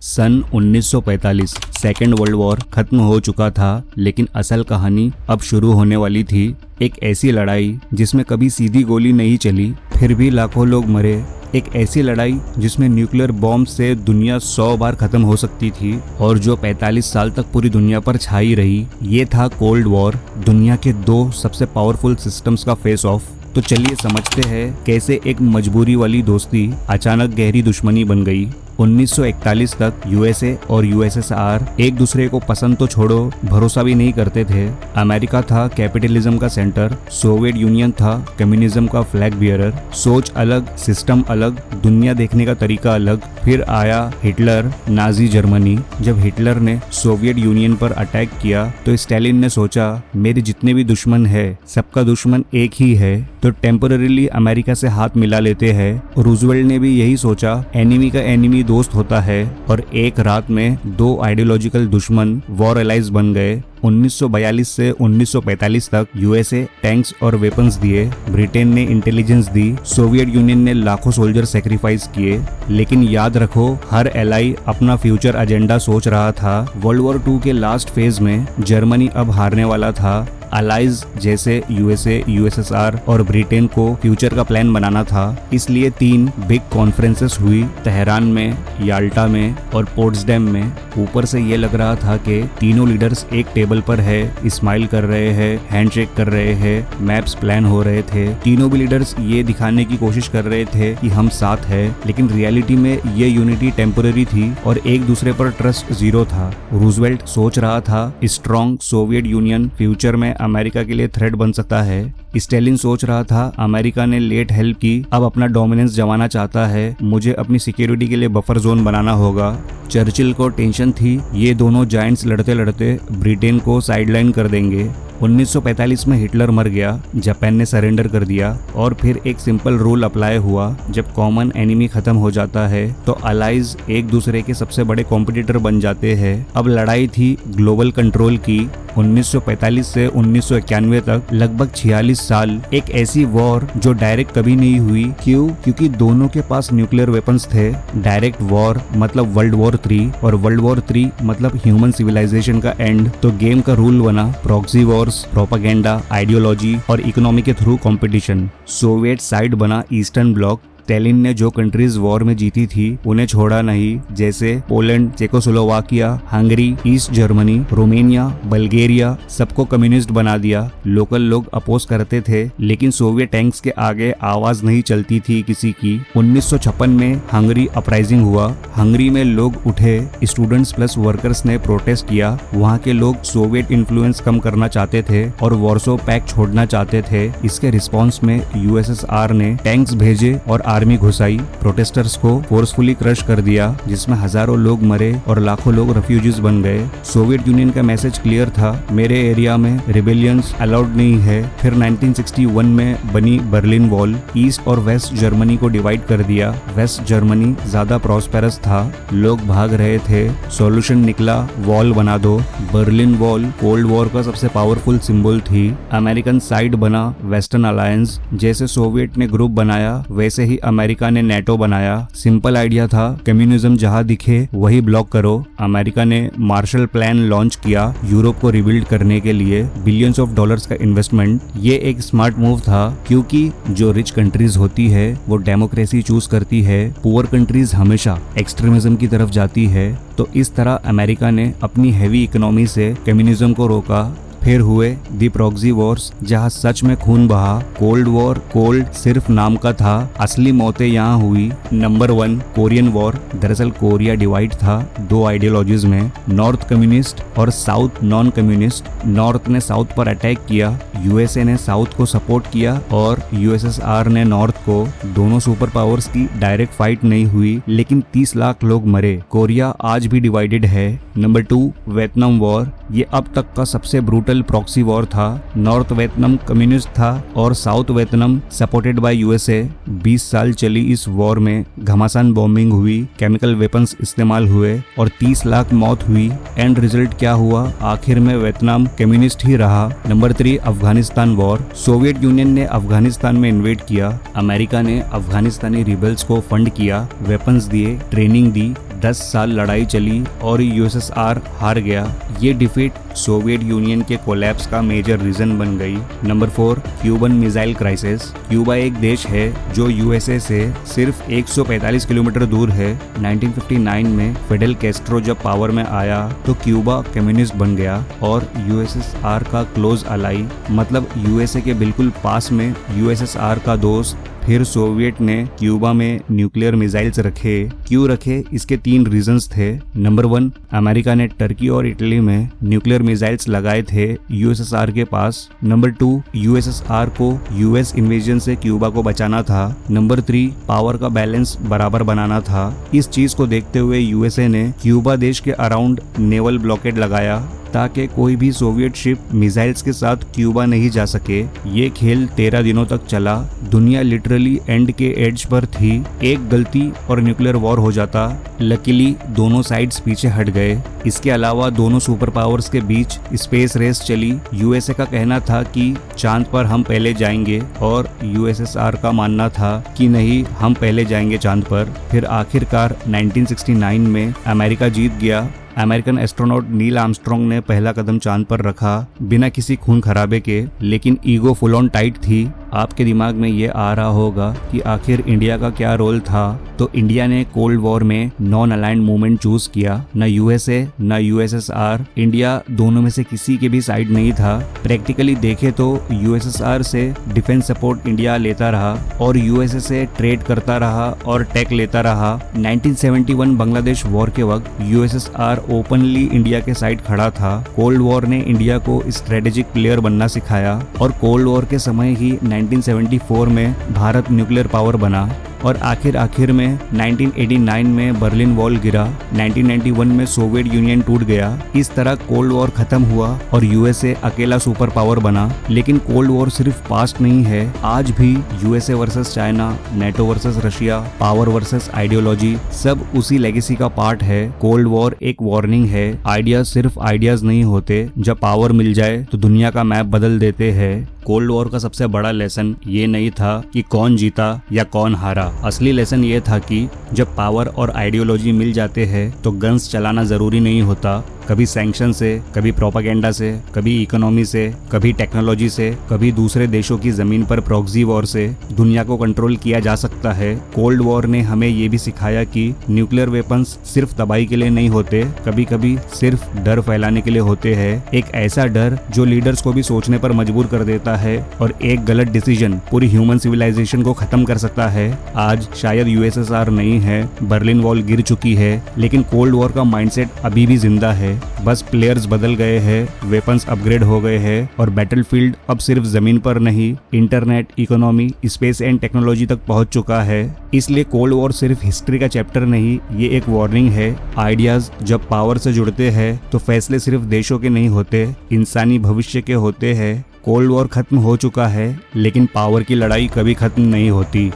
सन 1945 second world war खत्म हो चुका था, लेकिन असल कहानी अब शुरू होने वाली थी। एक ऐसी लड़ाई जिसमें कभी सीधी गोली नहीं चली, फिर भी लाखों लोग मरे। एक ऐसी लड़ाई जिसमें न्यूक्लियर बॉम्ब से दुनिया 100 बार खत्म हो सकती थी और जो 45 साल तक पूरी दुनिया पर छाई रही। ये था कोल्ड वॉर, दुनिया के दो सबसे पावरफुल सिस्टम्स का फेस ऑफ। तो चलिए समझते हैं कैसे एक मजबूरी वाली दोस्ती अचानक गहरी दुश्मनी बन गई। 1941 तक यूएसए और यूएसएसआर एक दूसरे को पसंद तो छोड़ो, भरोसा भी नहीं करते थे। अमेरिका था कैपिटलिज्म का सेंटर, सोवियत यूनियन था कम्युनिज्म का फ्लैग बियरर। सोच अलग, सिस्टम अलग, दुनिया देखने का तरीका अलग। फिर आया हिटलर, नाजी जर्मनी। जब हिटलर ने सोवियत यूनियन पर अटैक किया तो स्टालिन ने सोचा मेरे जितने भी दुश्मन है सबका दुश्मन एक ही है, तो टेम्पररीली अमेरिका से हाथ मिला लेते हैं। रूजवेल्ट ने भी यही सोचा, एनिमी का एनिमी दोस्त होता है, और एक रात में दो आइडियोलॉजिकल दुश्मन वॉर एलाइज बन गए। 1942 से 1945 तक यूएसए टैंक्स और वेपन्स दिए, ब्रिटेन ने इंटेलिजेंस दी, सोवियत यूनियन ने लाखों सोल्जर सेक्रीफाइस किए। लेकिन याद रखो, हर एलाई अपना फ्यूचर एजेंडा सोच रहा था। वर्ल्ड वॉर 2 के लास्ट फेज में जर्मनी अब हारने वाला था। अलाइज जैसे यूएसए, यूएसएसआर और ब्रिटेन को फ्यूचर का प्लान बनाना था। इसलिए 3 बिग कॉन्फ्रेंसेस हुई, तेहरान में, याल्टा में और पोट्सडैम में। ऊपर से ये लग रहा था कि तीनों लीडर्स एक टेबल पर है, स्माइल कर रहे हैं, हैंडशेक कर रहे हैं, मैप्स प्लान हो रहे थे। तीनों भी लीडर्स ये दिखाने की कोशिश कर रहे थे कि हम साथ हैं, लेकिन रियलिटी में ये यूनिटी टेम्पररी थी और एक दूसरे पर ट्रस्ट जीरो था। रूजवेल्ट सोच रहा था स्ट्रॉन्ग सोवियत यूनियन फ्यूचर में अमेरिका के लिए थ्रेट बन सकता है। स्टालिन सोच रहा था अमेरिका ने लेट हेल्प की, अब अपना डोमिनेंस जमाना चाहता है, मुझे अपनी सिक्योरिटी के लिए बफर जोन बनाना होगा। चर्चिल को टेंशन थी ये दोनों जायंट्स लड़ते लड़ते ब्रिटेन को साइडलाइन कर देंगे। 1945 में हिटलर मर गया, जापान ने सरेंडर कर दिया और फिर एक सिंपल रूल अप्लाई हुआ, जब कॉमन एनिमी खत्म हो जाता है तो अलाइज एक दूसरे के सबसे बड़े कॉम्पिटिटर बन जाते हैं। अब लड़ाई थी ग्लोबल कंट्रोल की। 1945 से 1991 तक लगभग 46 साल एक ऐसी वॉर जो डायरेक्ट कभी नहीं हुई। क्यों? क्योंकि दोनों के पास न्यूक्लियर वेपन्स थे। डायरेक्ट वॉर मतलब वर्ल्ड वॉर 3 और वर्ल्ड वॉर 3 मतलब ह्यूमन सिविलाइजेशन का एंड। तो गेम का रूल बना प्रॉक्सी वॉर्स, प्रोपागेंडा, आइडियोलॉजी और इकोनॉमी के थ्रू कंपटीशन। सोवियत साइड बना ईस्टर्न ब्लॉक। स्टालिन ने जो कंट्रीज वॉर में जीती थी उन्हें छोड़ा नहीं, जैसे Poland, Czechoslovakia, Hungary, east Germany, Romania, Bulgaria, सबको कम्युनिस्ट बना दिया। लोकल लोग अपोज करते थे, लेकिन सोवियत टैंक्स के आगे आवाज नहीं चलती थी किसी की। 1956 में हंगरी अपराइजिंग हुआ। हंगरी में लोग उठे, स्टूडेंट्स प्लस वर्कर्स ने प्रोटेस्ट किया। वहाँ के लोग सोवियत इन्फ्लुएंस कम करना चाहते थे और वॉर्सो पैक्ट छोड़ना चाहते थे। इसके रिस्पॉन्स में यूएसएसआर ने टैंक्स भेजे और आर्मी घुसाई, प्रोटेस्टर्स को फोर्सफुली क्रश कर दिया, जिसमें हजारों लोग मरे और लाखों लोग रेफ्यूजीज बन गए। सोवियत यूनियन का मैसेज क्लियर था, मेरे एरिया में रिबेलियंस अलाउड नहीं है। फिर 1961 में बनी बर्लिन वॉल, ईस्ट और वेस्ट जर्मनी को डिवाइड कर दिया। वेस्ट जर्मनी ज्यादा प्रॉस्पेरस था, लोग भाग रहे थे। सॉल्यूशन निकला, वॉल बना दो। बर्लिन वॉल कोल्ड वॉर का सबसे पावरफुल सिंबल थी। अमेरिकन साइड बना वेस्टर्न अलायंस। जैसे सोवियत ने ग्रुप बनाया वैसे ही अमेरिका ने नेटो बनाया। सिंपल आइडिया था, कम्युनिज्म जहां दिखे वही ब्लॉक करो। अमेरिका ने मार्शल प्लान लॉन्च किया यूरोप को रिबिल्ड करने के लिए, बिलियंस ऑफ डॉलर्स का इन्वेस्टमेंट। ये एक स्मार्ट मूव था, क्योंकि जो रिच कंट्रीज होती है वो डेमोक्रेसी चूज करती है, पुअर कंट्रीज हमेशा एक्सट्रीमिज्म की तरफ जाती है। तो इस तरह अमेरिका ने अपनी हैवी इकोनॉमी से कम्युनिज्म को रोका। फिर हुए दी प्रॉक्सी वॉर्स, जहां सच में खून बहा। कोल्ड वॉर कोल्ड सिर्फ नाम का था, असली मौतें यहाँ हुई। Number 1 Korean war. दरअसल कोरिया डिवाइड था दो आइडियोलॉजीज में, नॉर्थ कम्युनिस्ट और साउथ नॉन कम्युनिस्ट। नॉर्थ ने साउथ पर अटैक किया, यूएसए ने साउथ को सपोर्ट किया और यूएसएसआर ने नॉर्थ को। दोनों सुपर पावर्स की डायरेक्ट फाइट नहीं हुई, लेकिन 30 लाख लोग मरे। कोरिया आज भी डिवाइडेड है। Number 2 Vietnam war. ये अब तक का सबसे ब्रूटल प्रॉक्सी वॉर था। नॉर्थ वियतनाम कम्युनिस्ट था और south Vietnam supported by USA. 20 साल चली इस वॉर में घमासान बॉम्बिंग हुई, केमिकल वेपन्स इस्तेमाल हुए और 30 लाख मौत हुई। एंड रिजल्ट क्या हुआ? आखिर में वियतनाम कम्युनिस्ट ही रहा। Number 3 Afghanistan war. Soviet union ने अफगानिस्तान में इन्वेड किया, अमेरिका ने अफगानिस्तानी रिबेल्स को फंड किया, वेपन्स दिए, ट्रेनिंग दी, 10 साल लड़ाई चली और यूएसएसआर हार गया। ये डिफीट सोवियत यूनियन के कोलैप्स का मेजर रीजन बन गई। Number 4, Cuban missile crisis. Cuba एक देश है जो यूएसए से सिर्फ 145 किलोमीटर दूर है। 1959 में फिडेल कैस्ट्रो जब पावर में आया तो क्यूबा कम्युनिस्ट बन गया और यूएसएसआर का क्लोज अलाई, मतलब यूएसए के बिल्कुल पास में यूएसएसआर का दोस्त। फिर सोवियत ने क्यूबा में न्यूक्लियर मिसाइल्स रखे। क्यों रखे? इसके 3 रीजंस थे। नंबर 1, अमेरिका ने टर्की और इटली में न्यूक्लियर मिसाइल्स लगाए थे यूएसएसआर के पास। नंबर 2, यूएसएसआर को यूएस इन्वेजन से क्यूबा को बचाना था। नंबर 3, पावर का बैलेंस बराबर बनाना था। इस चीज को देखते हुए यूएसए ने क्यूबा देश के अराउंड नेवल ब्लॉकेड लगाया ताकि कोई भी सोवियत शिप मिसाइल्स के साथ क्यूबा नहीं जा सके। ये खेल 13 दिनों तक चला। दुनिया लिटरली एंड के एड्ज पर थी। एक गलती और न्यूक्लियर वॉर हो जाता। लकीली दोनों साइड्स पीछे हट गए। इसके अलावा दोनों सुपर पावर्स के बीच स्पेस रेस चली। यूएसए का कहना था कि चांद पर हम पहले जाएंगे और यूएसएसआर का मानना था कि नहीं, हम पहले जाएंगे चांद पर। फिर आखिरकार 1969 में अमेरिका जीत गया। अमेरिकन एस्ट्रोनॉट नील आर्मस्ट्रांग ने पहला कदम चांद पर रखा बिना किसी खून खराबे के, लेकिन ईगो फुल ऑन टाइट थी। आपके दिमाग में ये आ रहा होगा कि आखिर इंडिया का क्या रोल था। तो इंडिया ने कोल्ड वॉर में नॉन अलाइंड मूवमेंट चूज किया। न यूएसए न यूएसएसआर, इंडिया दोनों में से किसी के भी साइड नहीं था। प्रैक्टिकली देखे तो यूएसएसआर से डिफेंस सपोर्ट इंडिया लेता रहा और यूएसए से ट्रेड करता रहा और टेक लेता रहा। 1971 बांग्लादेश वॉर के वक्त यूएसएसआर ओपनली इंडिया के साइड खड़ा था। कोल्ड वॉर ने इंडिया को स्ट्रेटेजिक प्लेयर बनना सिखाया और कोल्ड वॉर के समय ही 1974 में भारत न्यूक्लियर पावर बना और आखिर में 1989 में बर्लिन वॉल गिरा। 1991 में सोवियत यूनियन टूट गया। इस तरह कोल्ड वॉर खत्म हुआ और यूएसए अकेला सुपर पावर बना। लेकिन कोल्ड वॉर सिर्फ पास्ट नहीं है, आज भी USA versus China, NATO versus Russia, power versus ideology, सब उसी लेगेसी का पार्ट है। कोल्ड वॉर एक वार्निंग है। आइडियाज सिर्फ आइडियाज नहीं होते, जब पावर मिल जाए तो दुनिया का मैप बदल देते हैं। कोल्ड वॉर का सबसे बड़ा लेसन ये नहीं था कि कौन जीता या कौन हारा। असली लेसन ये था कि जब पावर और आइडियोलॉजी मिल जाते हैं तो गन्स चलाना जरूरी नहीं होता। कभी सैंक्शन से, कभी प्रोपागेंडा से, कभी इकोनॉमी से, कभी टेक्नोलॉजी से, कभी दूसरे देशों की जमीन पर प्रॉक्सी वॉर से दुनिया को कंट्रोल किया जा सकता है। कोल्ड वॉर ने हमें ये भी सिखाया कि न्यूक्लियर वेपन्स सिर्फ तबाही के लिए नहीं होते, कभी कभी सिर्फ डर फैलाने के लिए होते हैं। एक ऐसा डर जो लीडर्स को भी सोचने पर मजबूर कर देता है और एक गलत डिसीजन पूरी ह्यूमन सिविलाइजेशन को खत्म कर सकता है। आज शायद यूएसएसआर नहीं है, बर्लिन वॉल गिर चुकी है, लेकिन कोल्ड वॉर का माइंडसेट अभी भी जिंदा है। बस प्लेयर्स बदल गए हैं, वेपन्स अपग्रेड हो गए हैं और बैटलफील्ड अब सिर्फ जमीन पर नहीं, internet, economy, space and technology तक पहुंच चुका है। इसलिए कोल्ड वॉर सिर्फ हिस्ट्री का चैप्टर नहीं, ये एक वार्निंग है। आइडियाज जब पावर से जुड़ते हैं तो फैसले सिर्फ देशों के नहीं होते, इंसानी भविष्य के होते हैं। कोल्ड वॉर खत्म हो चुका है, लेकिन पावर की लड़ाई कभी खत्म नहीं होती।